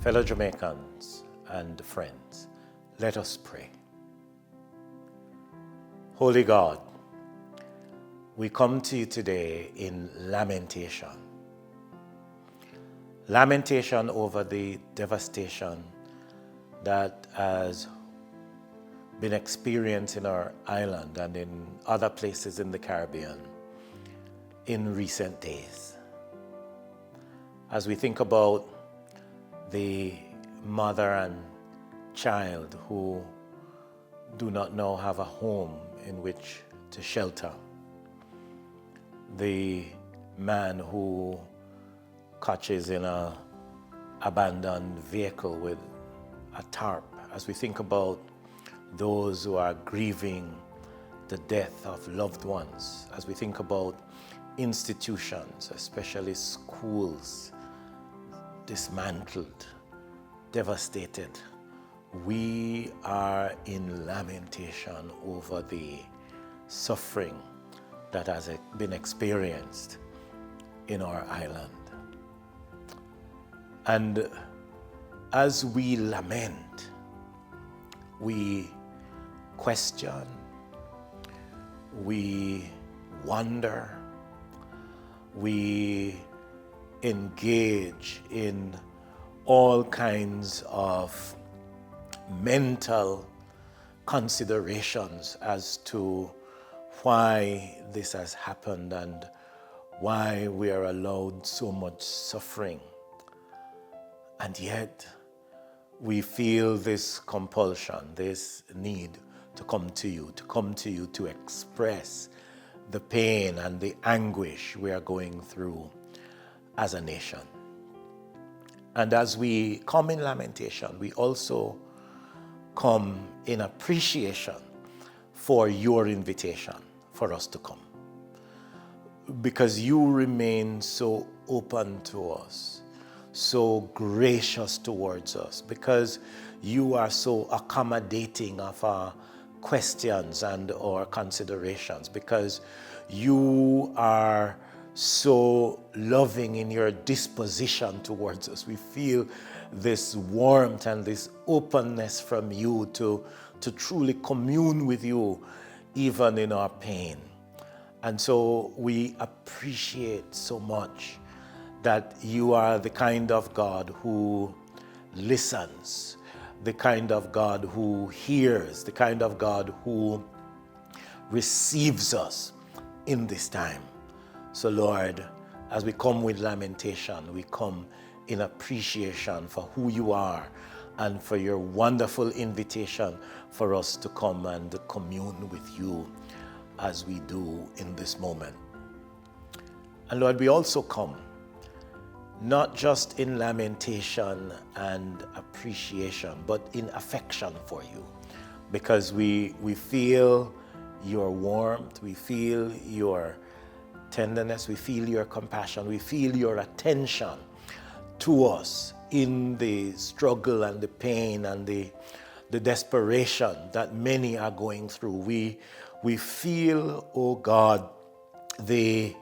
Fellow Jamaicans and friends, let us pray. Holy God, we come to you today in lamentation. Lamentation over the devastation that has been experienced in our island and in other places in the Caribbean in recent days. As we think about the mother and child who do not now have a home in which to shelter, the man who catches in an abandoned vehicle with a tarp, as we think about those who are grieving the death of loved ones, as we think about institutions, especially schools, dismantled, devastated, we are in lamentation over the suffering that has been experienced in our island. And as we lament, we question, we wonder, we engage in all kinds of mental considerations as to why this has happened and why we are allowed so much suffering. And yet, we feel this compulsion, this need to come to you to express the pain and the anguish we are going through as a nation. And as we come in lamentation, we also come in appreciation for your invitation for us to come. Because you remain so open to us, so gracious towards us, because you are so accommodating of our questions and our considerations, because you are so loving in your disposition towards us. We feel this warmth and this openness from you to truly commune with you even in our pain. And so we appreciate so much that you are the kind of God who listens, the kind of God who hears, the kind of God who receives us in this time. So Lord, as we come with lamentation, we come in appreciation for who you are and for your wonderful invitation for us to come and commune with you as we do in this moment. And Lord, we also come not just in lamentation and appreciation, but in affection for you, because we feel your warmth, we feel your tenderness, we feel your compassion, we feel your attention to us in the struggle and the pain and the desperation that many are going through. We feel, oh God, the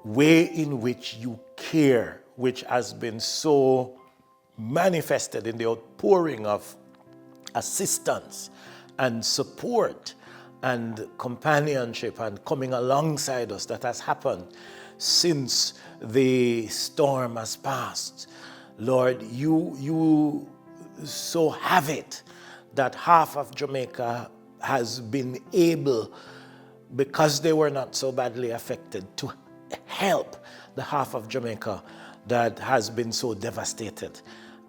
way in which you care, which has been so manifested in the outpouring of assistance and support and companionship and coming alongside us that has happened since the storm has passed. Lord, you so have it that half of Jamaica has been able, because they were not so badly affected, to help the half of Jamaica that has been so devastated.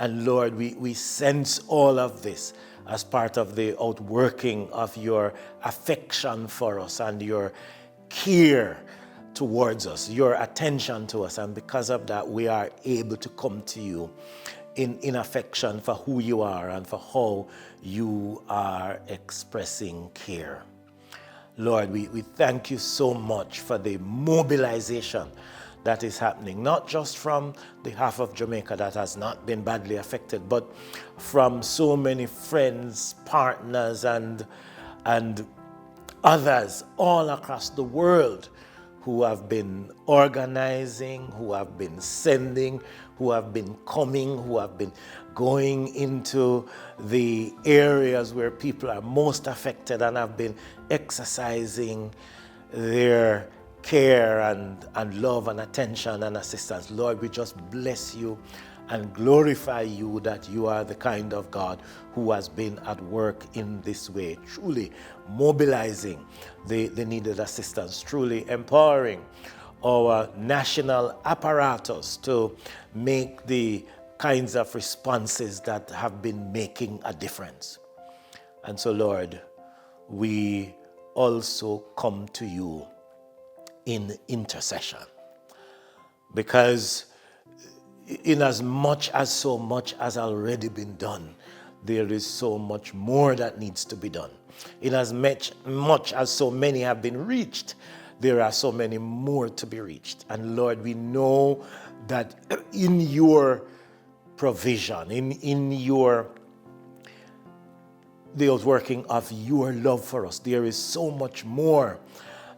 And Lord, we sense all of this as part of the outworking of your affection for us and your care towards us, your attention to us. And because of that, we are able to come to you in affection for who you are and for how you are expressing care. Lord, we thank you so much for the mobilization that is happening, not just from the half of Jamaica that has not been badly affected, but from so many friends, partners, and others all across the world who have been organizing, who have been sending, who have been coming, who have been going into the areas where people are most affected and have been exercising their care and love and attention and assistance. Lord, we just bless you and glorify you that you are the kind of God who has been at work in this way, truly mobilizing the needed assistance, truly empowering our national apparatus to make the kinds of responses that have been making a difference. And so, Lord, we also come to you in intercession, because in as much as so much has already been done, there is so much more that needs to be done. In as much as so many have been reached, there are so many more to be reached. And Lord, we know that in your provision, in the outworking of your love for us, there is so much more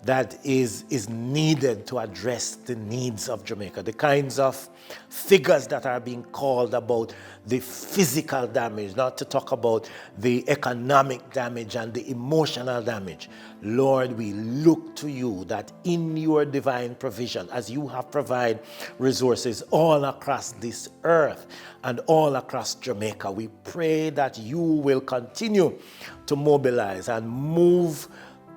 that is needed to address the needs of Jamaica. The kinds of figures that are being called about the physical damage, not to talk about the economic damage and the emotional damage. Lord, we look to you that in your divine provision, as you have provided resources all across this earth and all across Jamaica, we pray that you will continue to mobilize and move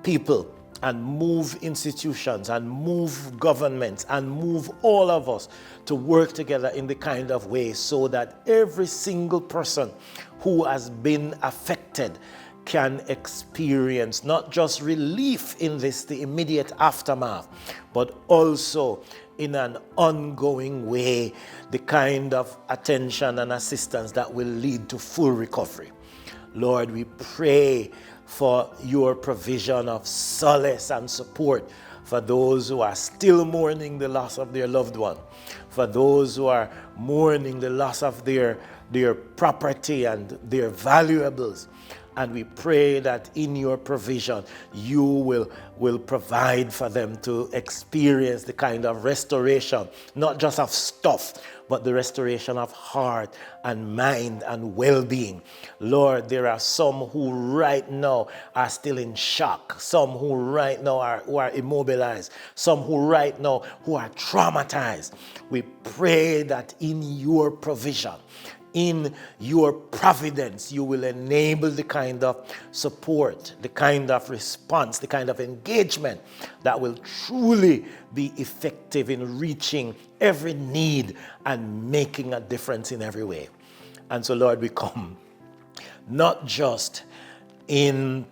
people and move institutions and move governments and move all of us to work together in the kind of way so that every single person who has been affected can experience not just relief in this, the immediate aftermath, but also in an ongoing way, the kind of attention and assistance that will lead to full recovery. Lord, we pray for your provision of solace and support for those who are still mourning the loss of their loved one, for those who are mourning the loss of their property and their valuables. And we pray that in your provision, you will provide for them to experience the kind of restoration, not just of stuff, but the restoration of heart and mind and well-being. Lord, there are some who right now are still in shock, some who right now are immobilized, some who right now who are traumatized. We pray that in your provision, in your providence, you will enable the kind of support, the kind of response, the kind of engagement that will truly be effective in reaching every need and making a difference in every way. And so, Lord, we come not just in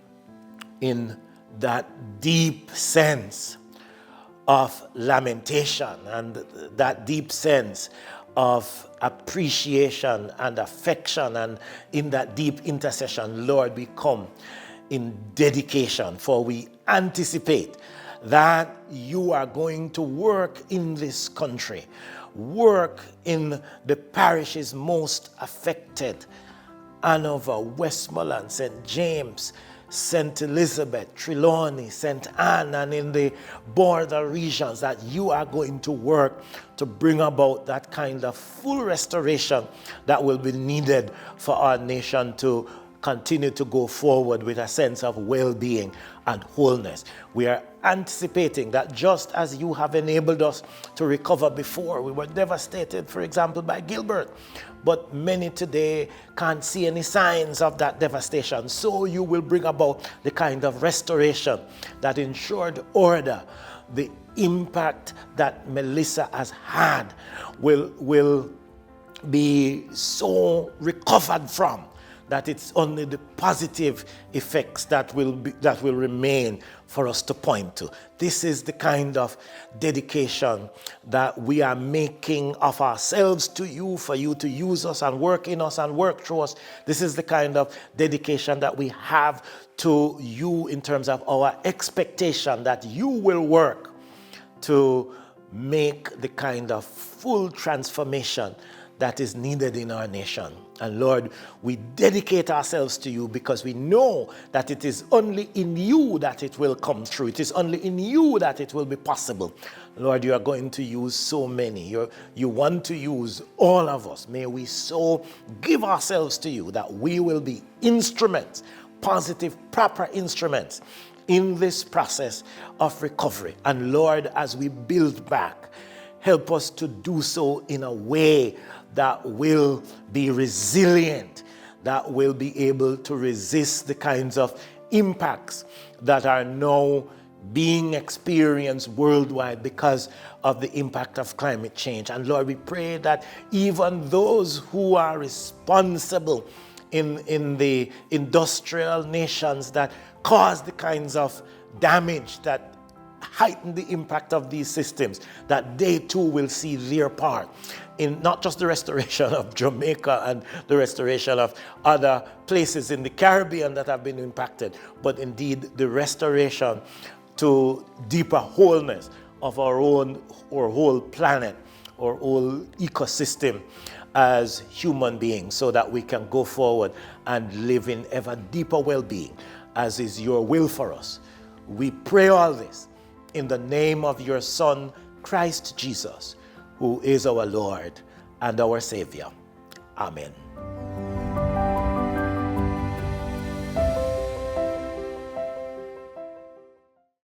that deep sense of lamentation and that deep sense of appreciation and affection, and in that deep intercession, Lord, we come in dedication, for we anticipate that you are going to work in this country, work in the parishes most affected: Hanover, Westmoreland, St. James, St. Elizabeth, Trelawney, St. Anne, and in the border regions, that you are going to work to bring about that kind of full restoration that will be needed for our nation to continue to go forward with a sense of well-being and wholeness. We are anticipating that just as you have enabled us to recover before, we were devastated, for example, by Gilbert, but many today can't see any signs of that devastation. So you will bring about the kind of restoration that ensured order. The impact that Melissa has had will be so recovered from that it's only the positive effects that will remain for us to point to. This is the kind of dedication that we are making of ourselves to you, for you to use us and work in us and work through us. This is the kind of dedication that we have to you in terms of our expectation that you will work to make the kind of full transformation that is needed in our nation. And Lord, we dedicate ourselves to you because we know that it is only in you that it will come true. It is only in you that it will be possible. Lord, you are going to use so many. You want to use all of us. May we so give ourselves to you that we will be instruments, positive, proper instruments in this process of recovery. And Lord, as we build back, help us to do so in a way that will be resilient, that will be able to resist the kinds of impacts that are now being experienced worldwide because of the impact of climate change. And Lord, we pray that even those who are responsible in the industrial nations that cause the kinds of damage that heighten the impact of these systems, that they too will see their part in not just the restoration of Jamaica and the restoration of other places in the Caribbean that have been impacted, but indeed the restoration to deeper wholeness of our whole planet, our whole ecosystem as human beings, so that we can go forward and live in ever deeper well-being, as is your will for us. We pray all this in the name of your Son, Christ Jesus, who is our Lord and our Savior. Amen.